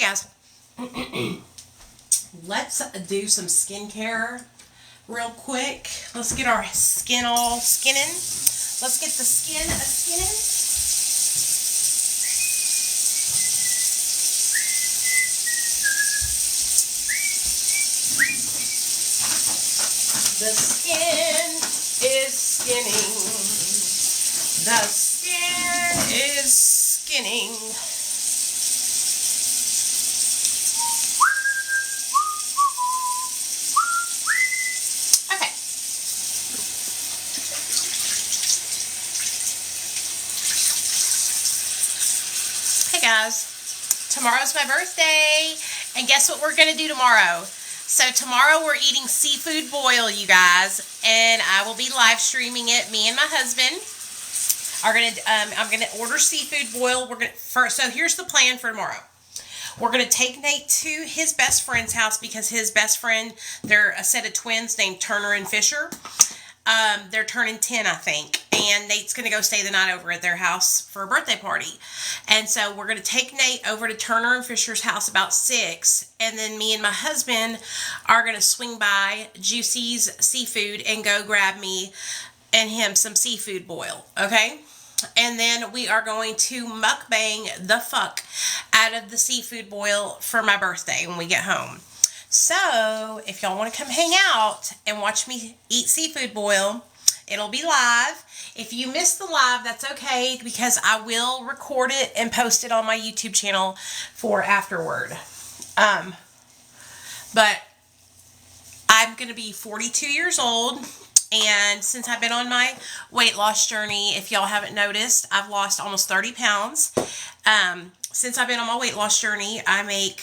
Hey guys, let's do some skincare real quick. Let's get our skin all skinning. Let's get the skin a-skinning. The skin is skinning. The skin is skinning. Okay. Hey guys, tomorrow's my birthday, and guess what we're going to do tomorrow? So tomorrow we're eating seafood boil, you guys, and I will be live streaming it. Me and my husband are gonna. I'm gonna order seafood boil. So here's the plan for tomorrow. We're gonna take Nate to his best friend's house because his best friend, they're a set of twins named Turner and Fisher. They're turning 10, I think, and Nate's going to go stay the night over at their house for a birthday party. And so we're going to take Nate over to Turner and Fisher's house about 6, and then me and my husband are going to swing by Juicy's Seafood and go grab me and him some seafood boil, okay? And then we are going to mukbang the fuck out of the seafood boil for my birthday when we get home. So, if y'all want to come hang out and watch me eat seafood boil, it'll be live. If you missed the live, that's okay, because I will record it and post it on my YouTube channel for afterward. But I'm going to be 42 years old, and since I've been on my weight loss journey, if y'all haven't noticed, I've lost almost 30 pounds. Since I've been on my weight loss journey, I make,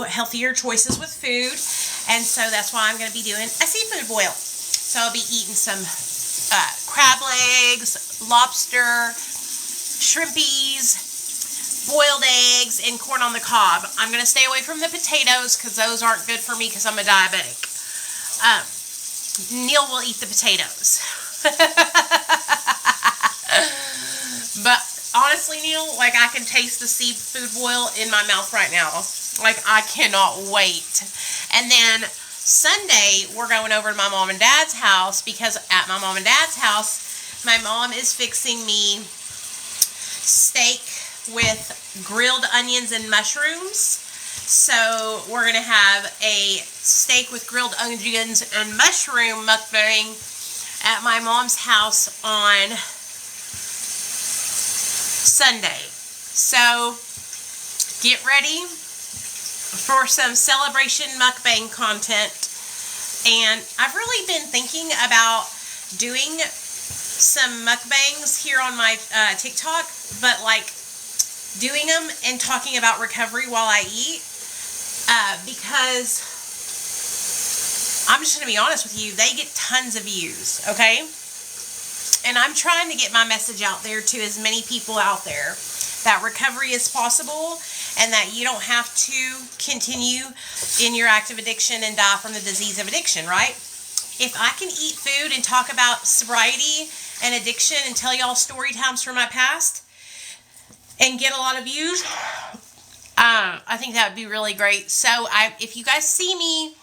healthier choices with food. And so that's why I'm going to be doing a seafood boil. So I'll be eating some crab legs, lobster, shrimpies, boiled eggs, and corn on the cob. I'm going to stay away from the potatoes because those aren't good for me because I'm a diabetic. Neil will eat the potatoes. But honestly, Neil, I can taste the seafood boil in my mouth right now. I cannot wait. And then Sunday, we're going over to my mom and dad's house because at my mom and dad's house, my mom is fixing me steak with grilled onions and mushrooms. So we're going to have a steak with grilled onions and mushroom mukbang at my mom's house on Sunday. So get ready for some celebration mukbang content. And I've really been thinking about doing some mukbangs here on my TikTok, but doing them and talking about recovery while I eat, because I'm just going to be honest with you, they get tons of views, okay? And I'm trying to get my message out there to as many people out there that recovery is possible and that you don't have to continue in your active addiction and die from the disease of addiction, right? If I can eat food and talk about sobriety and addiction and tell y'all story times from my past and get a lot of views, I think that would be really great. So if you guys see me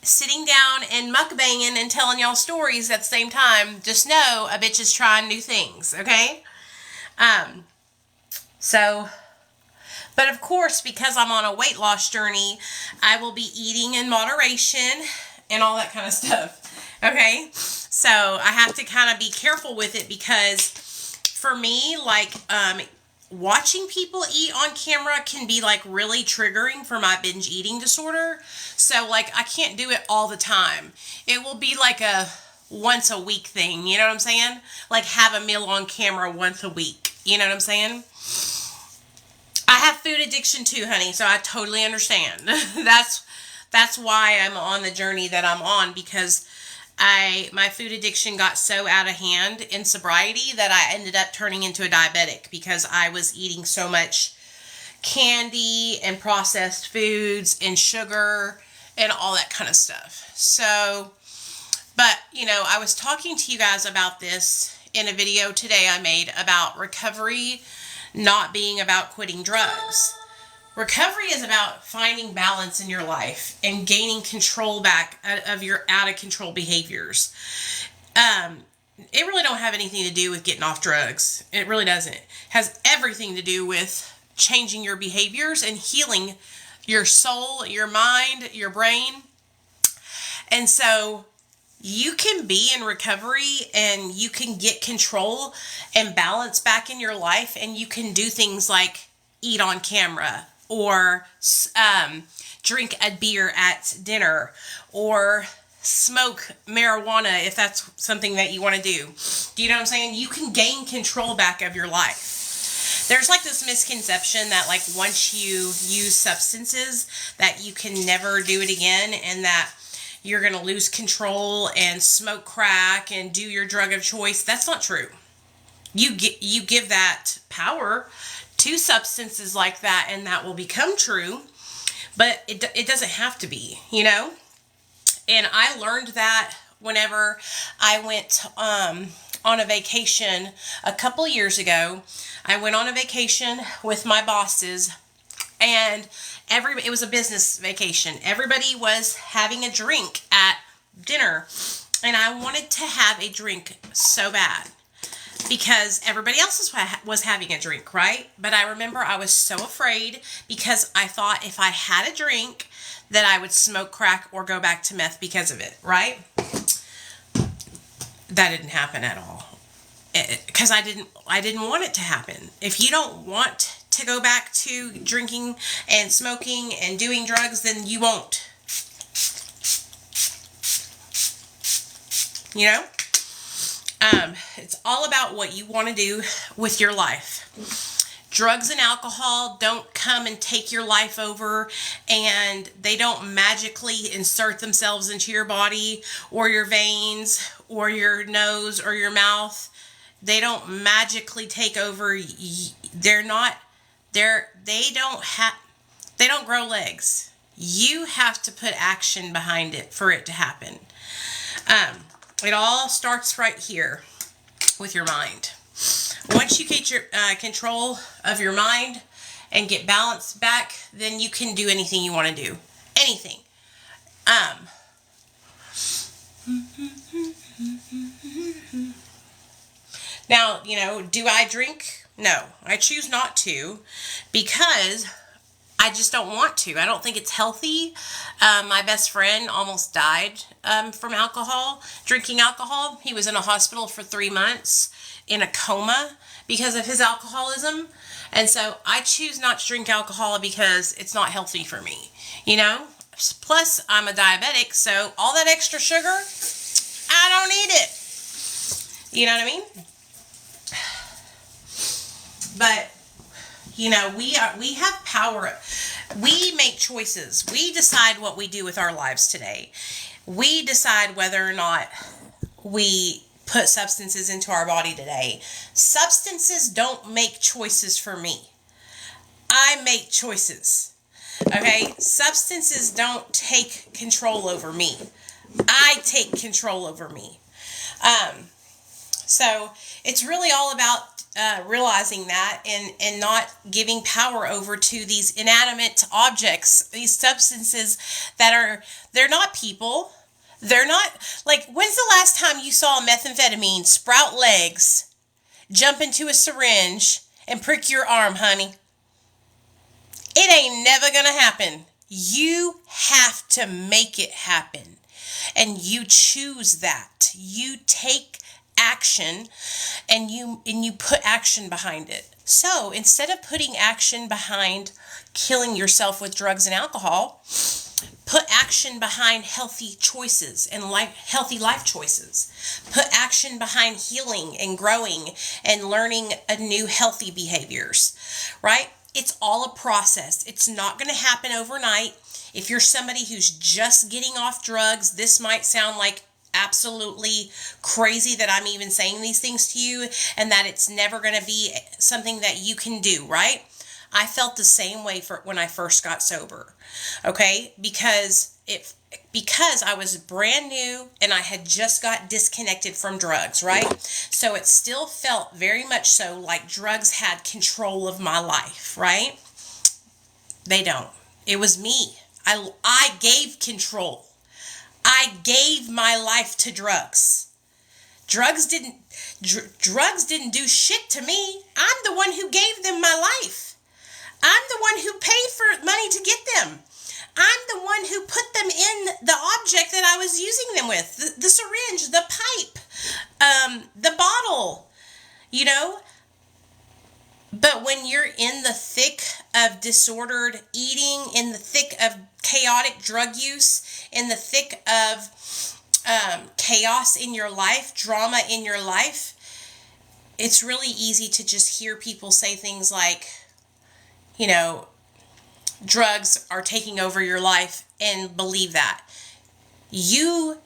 sitting down and mukbanging and telling y'all stories at the same time, just know a bitch is trying new things, okay? But of course, because I'm on a weight loss journey, I will be eating in moderation and all that kind of stuff, okay? So I have to kind of be careful with it because for me, watching people eat on camera can be really triggering for my binge eating disorder. So I can't do it all the time. It will be a once a week thing, you know what I'm saying? Have a meal on camera once a week, you know what I'm saying? I have food addiction too, honey, so I totally understand. That's why I'm on the journey that I'm on, because my food addiction got so out of hand in sobriety that I ended up turning into a diabetic because I was eating so much candy and processed foods and sugar and all that kind of stuff. So, but, I was talking to you guys about this in a video today I made about recovery not being about quitting drugs. Recovery is about finding balance in your life and gaining control back of your out of control behaviors. It really don't have anything to do with getting off drugs. It really doesn't. It has everything to do with changing your behaviors and healing your soul, your mind, your brain. And so you can be in recovery and you can get control and balance back in your life, and you can do things like eat on camera, or drink a beer at dinner, or smoke marijuana if that's something that you want to do. Do you know what I'm saying? You can gain control back of your life. There's like this misconception that like once you use substances that you can never do it again, and that you're going to lose control and smoke crack and do your drug of choice. That's not true. You give that power to substances like that, and that will become true, but it doesn't have to be, you know? And I learned that whenever I went on a vacation a couple years ago. I went on a vacation with my bosses, and it was a business vacation. Everybody was having a drink at dinner, and I wanted to have a drink so bad because everybody else was having a drink, right? But I remember I was so afraid because I thought if I had a drink that I would smoke crack or go back to meth because of it, right? That didn't happen at all. Because I didn't want it to happen. If you don't want to go back to drinking and smoking and doing drugs, then you won't. You know? It's all about what you want to do with your life. Drugs and alcohol don't come and take your life over, and they don't magically insert themselves into your body or your veins or your nose or your mouth. They don't magically take over. They don't grow legs. You have to put action behind it for it to happen. It all starts right here with your mind. Once you get your control of your mind and get balance back, then you can do anything you want to do. Anything. Now, you know, do I drink? No, I choose not to because I just don't want to. I don't think it's healthy. My best friend almost died from drinking alcohol. He was in a hospital for 3 months in a coma because of his alcoholism. And so I choose not to drink alcohol because it's not healthy for me, you know? Plus, I'm a diabetic, so all that extra sugar, I don't need it. You know what I mean? But, you know, we have power. We make choices. We decide what we do with our lives today. We decide whether or not we put substances into our body today. Substances don't make choices for me. I make choices. Okay? Substances don't take control over me. I take control over me. So it's really all about realizing that and not giving power over to these inanimate objects, these substances they're not people. They're not, like, when's the last time you saw a methamphetamine sprout legs, jump into a syringe, and prick your arm, honey? It ain't never gonna happen. You have to make it happen. And you choose that. You take action and you put action behind it. So instead of putting action behind killing yourself with drugs and alcohol, put action behind healthy choices and healthy life choices. Put action behind healing and growing and learning new healthy behaviors, right? It's all a process. It's not going to happen overnight. If you're somebody who's just getting off drugs, this might sound like absolutely crazy that I'm even saying these things to you and that it's never going to be something that you can do, right? I felt the same way when I first got sober, okay? Because I was brand new and I had just got disconnected from drugs, right? So it still felt very much so like drugs had control of my life, right? They don't. It was me. I gave control. I gave my life to drugs. Drugs didn't do shit to me. I'm the one who gave them my life. I'm the one who paid for money to get them. I'm the one who put them in the object that I was using them with. The syringe, the pipe, the bottle, you know. But when you're in the thick of disordered eating, in the thick of chaotic drug use, in the thick of chaos in your life, drama in your life, it's really easy to just hear people say things like, you know, drugs are taking over your life, and believe that. You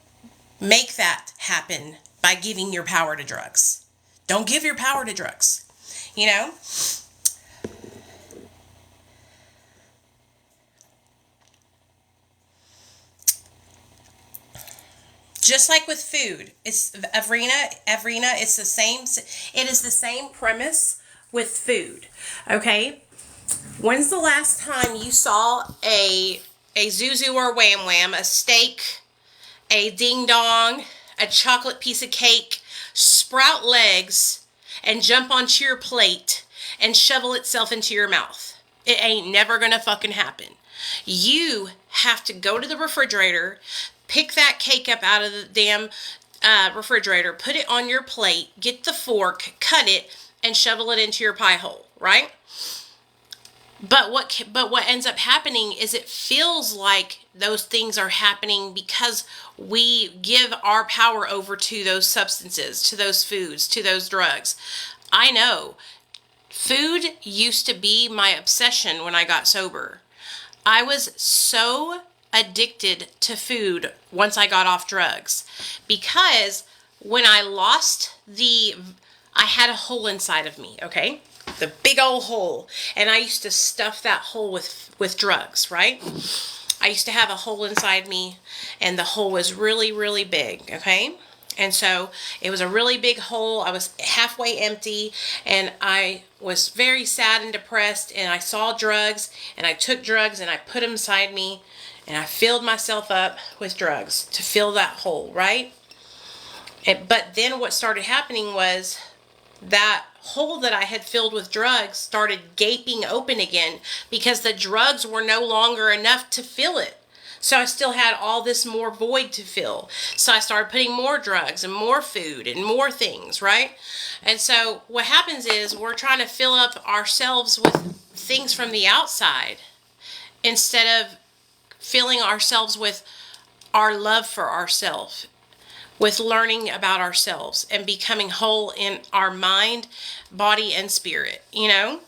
make that happen by giving your power to drugs. Don't give your power to drugs. You know? Just like with food, it's Avrina, it's the same. It is the same premise with food. Okay? When's the last time you saw a Zuzu or Wham Wham, a steak, a ding dong, a chocolate piece of cake, sprout legs and jump onto your plate and shovel itself into your mouth? It ain't never gonna fucking happen. You have to go to the refrigerator, pick that cake up out of the damn refrigerator, put it on your plate, get the fork, cut it, and shovel it into your pie hole, right? But what ends up happening is it feels like those things are happening because we give our power over to those substances, to those foods, to those drugs. I know. Food used to be my obsession when I got sober. I was so addicted to food once I got off drugs because when I had a hole inside of me, okay? The big old hole. And I used to stuff that hole with drugs, right? I used to have a hole inside me, and the hole was really, really big, okay? And so it was a really big hole. I was halfway empty, and I was very sad and depressed, and I saw drugs, and I took drugs, and I put them inside me, and I filled myself up with drugs to fill that hole, right? But then what started happening was that hole that I had filled with drugs started gaping open again because the drugs were no longer enough to fill it. So I still had all this more void to fill. So I started putting more drugs and more food and more things, right? And so what happens is we're trying to fill up ourselves with things from the outside instead of filling ourselves with our love for ourselves, with learning about ourselves and becoming whole in our mind, body, and spirit, you know?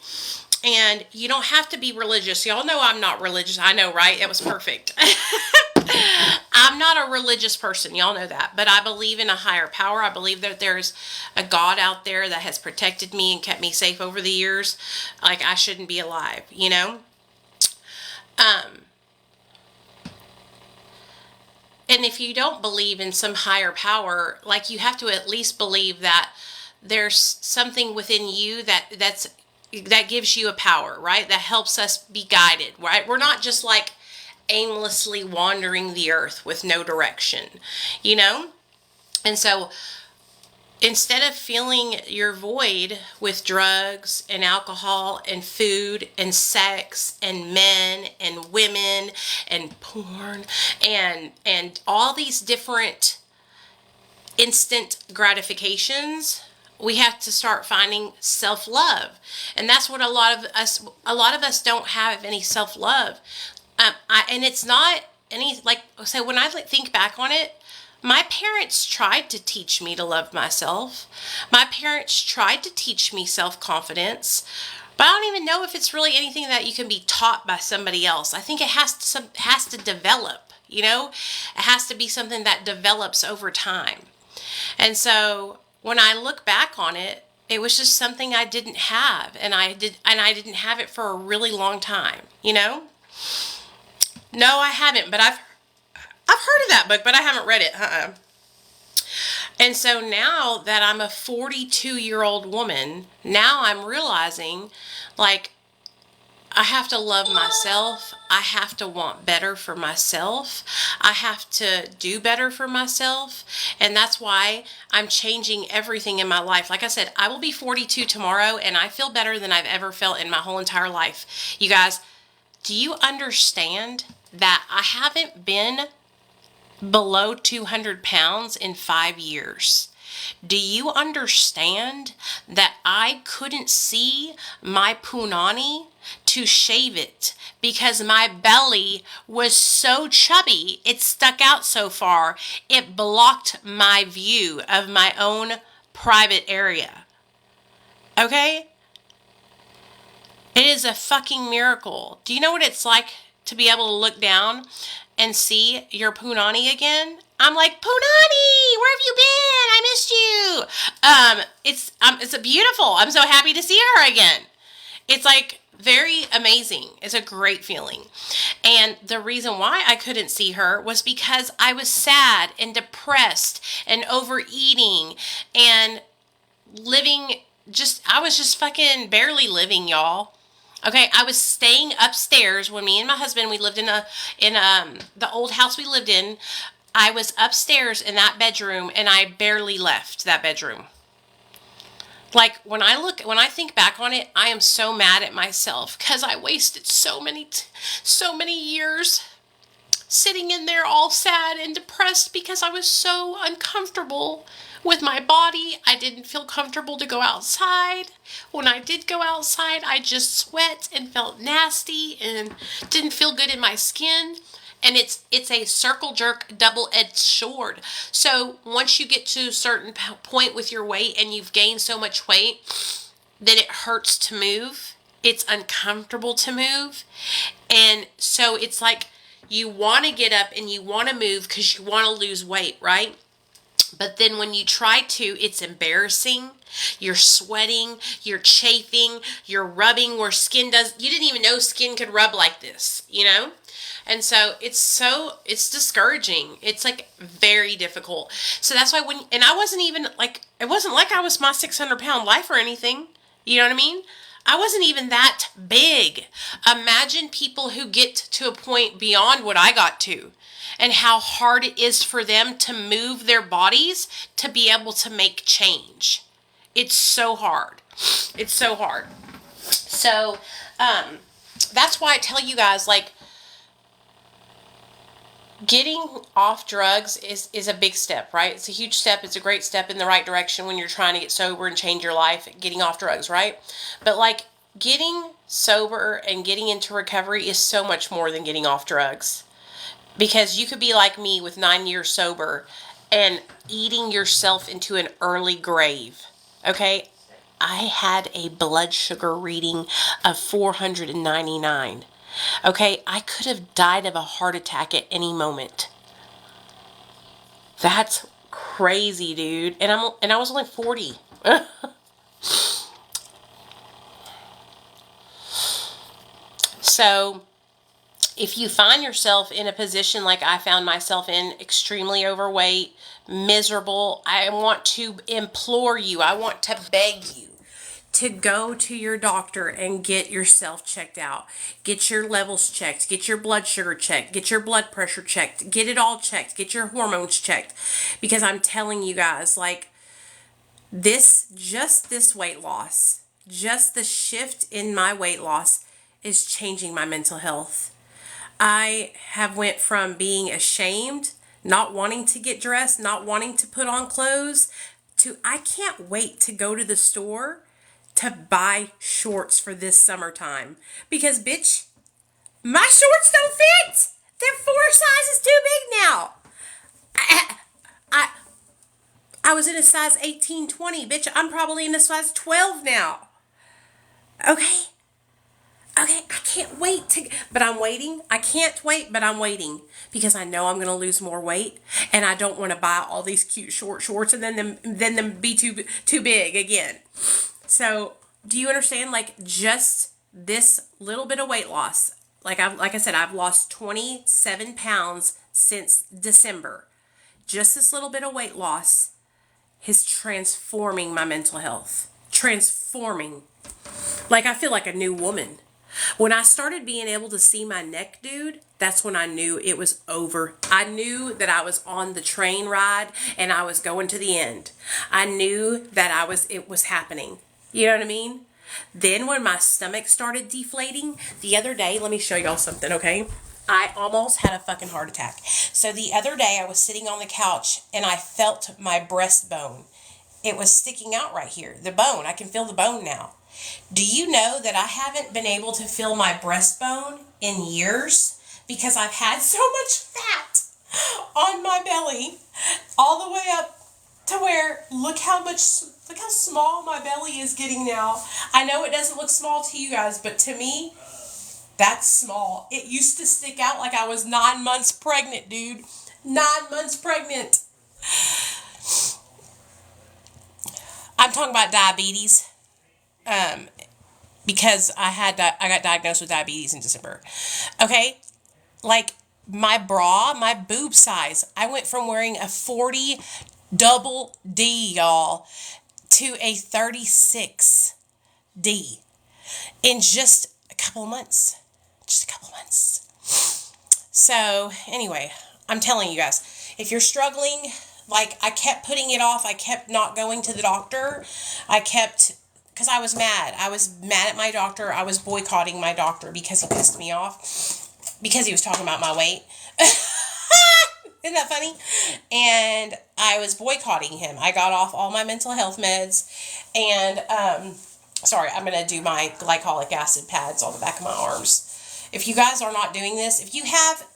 And you don't have to be religious. Y'all know I'm not religious. I know, right? It was perfect. I'm not a religious person. Y'all know that. But I believe in a higher power. I believe that there's a God out there that has protected me and kept me safe over the years. Like, I shouldn't be alive, you know? And if you don't believe in some higher power, like, you have to at least believe that there's something within you that gives you a power, right? That helps us be guided, right? We're not just like aimlessly wandering the earth with no direction, you know? And so instead of filling your void with drugs and alcohol and food and sex and men and women and porn and all these different instant gratifications, we have to start finding self-love. And that's what a lot of us don't have any self-love. And it's not any, like, so when I think back on it, my parents tried to teach me to love myself. My parents tried to teach me self-confidence, but I don't even know if it's really anything that you can be taught by somebody else. I think it has to develop, you know? It has to be something that develops over time. And so when I look back on it, it was just something I didn't have, and I didn't have it for a really long time, you know? No, I haven't, but I've heard of that book, but I haven't read it. And so now that I'm a 42-year-old woman, now I'm realizing, like, I have to love myself. I have to want better for myself. I have to do better for myself. And that's why I'm changing everything in my life. Like I said, I will be 42 tomorrow, and I feel better than I've ever felt in my whole entire life. You guys, do you understand that I haven't been below 200 pounds in 5 years? Do you understand that I couldn't see my punani to shave it because my belly was so chubby, it stuck out so far, it blocked my view of my own private area? Okay? It is a fucking miracle. Do you know what it's like to be able to look down and see your punani again? I'm like, Punani, where have you been? I missed you. It's a beautiful. I'm so happy to see her again. It's like very amazing. It's a great feeling. And the reason why I couldn't see her was because I was sad and depressed and overeating and living I was just fucking barely living, y'all. Okay, I was staying upstairs when me and my husband, we lived in the old house we lived in. I was upstairs in that bedroom, and I barely left that bedroom. Like, when I think back on it, I am so mad at myself because I wasted so many years sitting in there all sad and depressed because I was so uncomfortable with my body. I didn't feel comfortable to go outside. When I did go outside, I just sweat and felt nasty and didn't feel good in my skin. And it's a circle jerk, double-edged sword. So once you get to a certain point with your weight and you've gained so much weight that it hurts to move, it's uncomfortable to move. And so it's like you want to get up and you want to move because you want to lose weight, right? But then when you try to, it's embarrassing. You're sweating, you're chafing, you're rubbing where skin does. You didn't even know skin could rub like this, you know? And so it's discouraging. It's like very difficult. So that's why and I wasn't even like, it wasn't like I was my 600-pound life or anything. You know what I mean? I wasn't even that big. Imagine people who get to a point beyond what I got to and how hard it is for them to move their bodies to be able to make change. It's so hard. It's so hard. So, that's why I tell you guys, like, getting off drugs is a big step, right? It's a huge step. It's a great step in the right direction when you're trying to get sober and change your life, getting off drugs, right? But like getting sober and getting into recovery is so much more than getting off drugs. Because you could be like me with 9 years sober and eating yourself into an early grave, okay? I had a blood sugar reading of 499. Okay, I could have died of a heart attack at any moment. That's crazy, dude. And I was only 40. So, if you find yourself in a position like I found myself in, extremely overweight, miserable, I want to implore you, I want to beg you to go to your doctor and get yourself checked out. Get your levels checked. Get your blood sugar checked. Get your blood pressure checked. Get it all checked. Get your hormones checked. Because I'm telling you guys, like, just this weight loss, just the shift in my weight loss is changing my mental health. I have went from being ashamed, not wanting to get dressed, not wanting to put on clothes, to I can't wait to go to the store to buy shorts for this summertime. Because, bitch, my shorts don't fit. They're 4 sizes too big now. I was in a size 18, 20. Bitch, I'm probably in a size 12 now. Okay, I can't wait but I'm waiting. I can't wait, but I'm waiting because I know I'm going to lose more weight and I don't want to buy all these cute short shorts and then them be too big again. So, do you understand, like, just this little bit of weight loss? Like I said, I've lost 27 pounds since December. Just this little bit of weight loss is transforming my mental health. Transforming. Like, I feel like a new woman. When I started being able to see my neck, dude, that's when I knew it was over. I knew that I was on the train ride and I was going to the end. I knew that it was happening. You know what I mean? Then when my stomach started deflating, the other day, let me show y'all something, okay? I almost had a fucking heart attack. So the other day I was sitting on the couch and I felt my breastbone. It was sticking out right here. The bone. I can feel the bone now. Do you know that I haven't been able to feel my breastbone in years because I've had so much fat on my belly all the way up to where look how small my belly is getting now. I know it doesn't look small to you guys, but to me, that's small. It used to stick out like I was 9 months pregnant, dude. 9 months pregnant. I'm talking about diabetes. Because I got diagnosed with diabetes in December. Okay? Like, my bra, my boob size, I went from wearing a 40 double D, y'all, to a 36 D in just a couple of months. Just a couple of months. So, anyway, I'm telling you guys, if you're struggling, like, I kept putting it off. I kept not going to the doctor. Because I was mad. I was mad at my doctor. I was boycotting my doctor because he pissed me off. Because he was talking about my weight. Isn't that funny? And I was boycotting him. I got off all my mental health meds. And, sorry, I'm going to do my glycolic acid pads on the back of my arms. If you guys are not doing this, if you have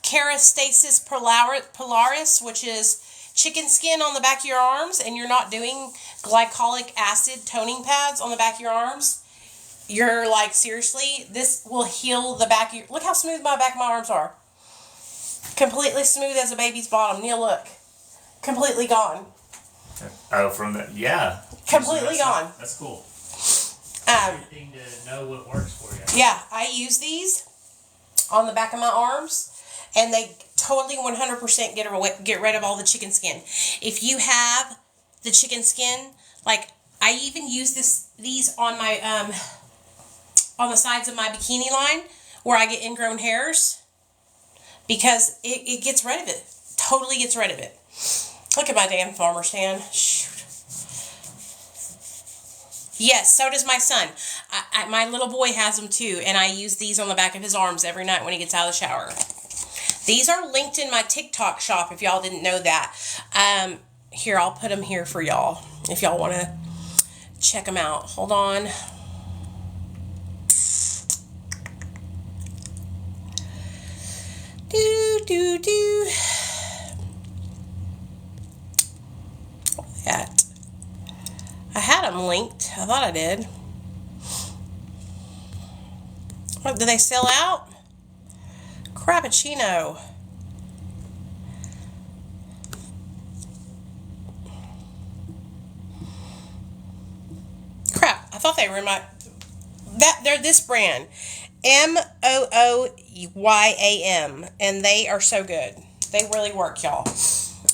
Kerastasis pilaris, which is chicken skin on the back of your arms, and you're not doing glycolic acid toning pads on the back of your arms, you're like, seriously, this will heal the back of your... Look how smooth my back of my arms are. Completely smooth as a baby's bottom. Neil, look. Completely gone. Oh, from the... Yeah. Completely gone. That's cool. Everything to know what works for you. Yeah, I use these on the back of my arms, and they totally 100% get rid of all the chicken skin. If you have the chicken skin, like, I even use these on my on the sides of my bikini line where I get ingrown hairs, because it gets rid of it. Totally gets rid of it. Look at my damn farmer stand. Shoot. Yes, so does my son. My little boy has them too, and I use these on the back of his arms every night when he gets out of the shower. These are linked in my TikTok shop if y'all didn't know that. Here, I'll put them here for y'all if y'all want to check them out. Hold on. That. I had them linked. I thought I did. What, did they sell out? Crappuccino. Crap. I thought they were in my... They're this brand. MOOYAM. And they are so good. They really work, y'all.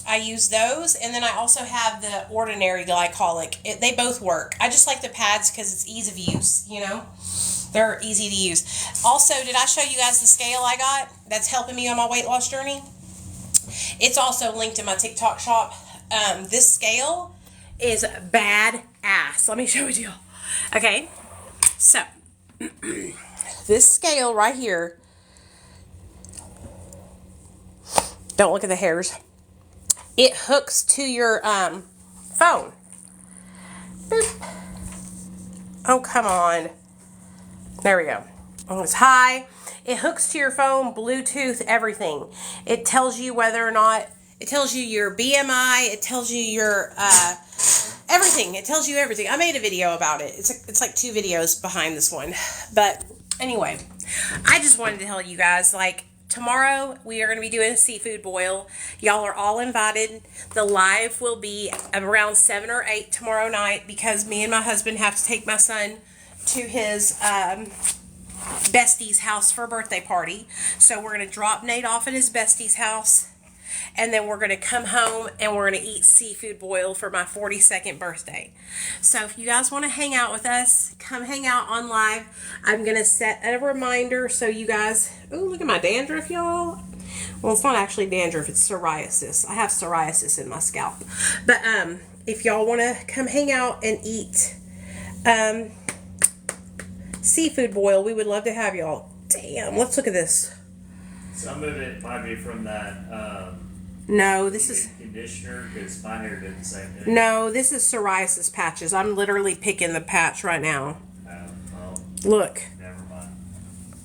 I use those, and then I also have the ordinary glycolic. They both work. I just like the pads because it's ease of use, you know? They're easy to use. Also, did I show you guys the scale I got that's helping me on my weight loss journey? It's also linked in my TikTok shop. This scale is badass. Let me show it to you. Okay, so this scale right here, don't look at the hairs. It hooks to your phone. Boop. Oh, come on. There we go. Oh, it's high. It hooks to your phone, Bluetooth, everything. It tells you whether or not, it tells you your BMI, it tells you your, everything. It tells you everything. I made a video about it. It's like 2 videos behind this one. But anyway, I just wanted to tell you guys, like, tomorrow, we are going to be doing a seafood boil. Y'all are all invited. The live will be around 7 or 8 tomorrow night because me and my husband have to take my son to his bestie's house for a birthday party. So we're going to drop Nate off at his bestie's house. and then we're going to come home and we're going to eat seafood boil for my 42nd birthday. So if you guys want to hang out with us, come hang out on live. I'm going to set a reminder so you guys... Oh, look at my dandruff, y'all. Well, it's not actually dandruff, it's psoriasis. I have psoriasis in my scalp. But if y'all want to come hang out and eat seafood boil, we would love to have y'all. Damn, let's look at this. Some of it might be from that No, this is... conditioner, because my hair did the same thing. No, this is psoriasis patches. I'm literally picking the patch right now. Well, Look. never mind.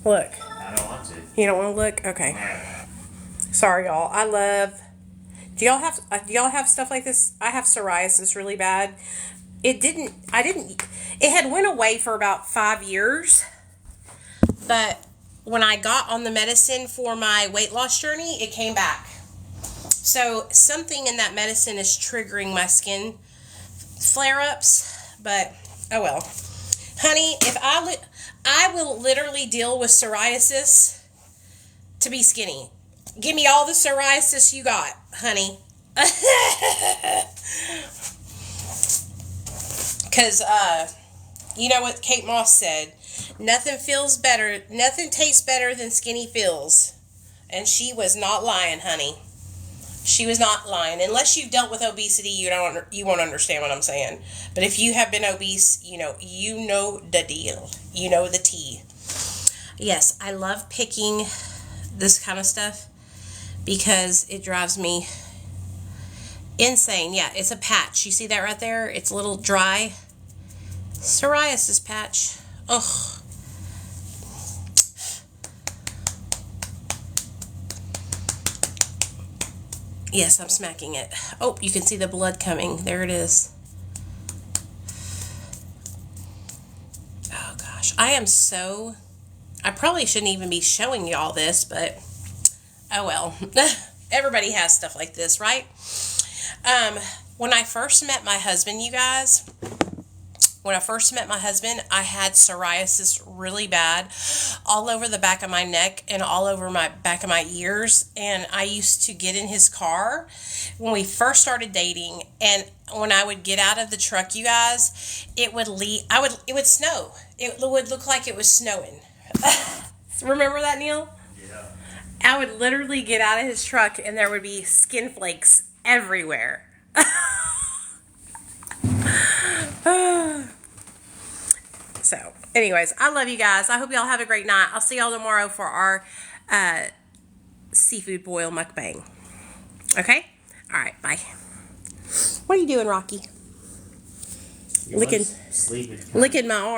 Look. I don't want to. You don't want to look? Okay. Yeah. Sorry, y'all. I love... Do y'all have stuff like this? I have psoriasis really bad. It had went away for about 5 years. But when I got on the medicine for my weight loss journey, it came back. So something in that medicine is triggering my skin flare-ups. But, oh well. Honey, if I will literally deal with psoriasis to be skinny. Give me all the psoriasis you got, honey. Because, you know what Kate Moss said? Nothing tastes better than skinny feels. And she was not lying, honey. She was not lying. Unless you've dealt with obesity, you won't understand what I'm saying. But if you have been obese, you know the deal. You know the tea. Yes, I love picking this kind of stuff because it drives me insane. Yeah, it's a patch. You see that right there? It's a little dry. Psoriasis patch. Ugh. Yes, I'm smacking it. Oh, you can see the blood coming. There it is. Oh, gosh. I probably shouldn't even be showing y'all this, but oh well. Everybody has stuff like this, right? When I first met my husband, you guys... I had psoriasis really bad all over the back of my neck and all over my back of my ears. And I used to get in his car when we first started dating. And when I would get out of the truck, you guys, it would snow. It would look like it was snowing. Remember that, Neil? Yeah. I would literally get out of his truck and there would be skin flakes everywhere. So, anyways, I love you guys. I hope y'all have a great night. I'll see y'all tomorrow for our seafood boil mukbang. Okay? All right, bye. What are you doing, Rocky? Licking my arm.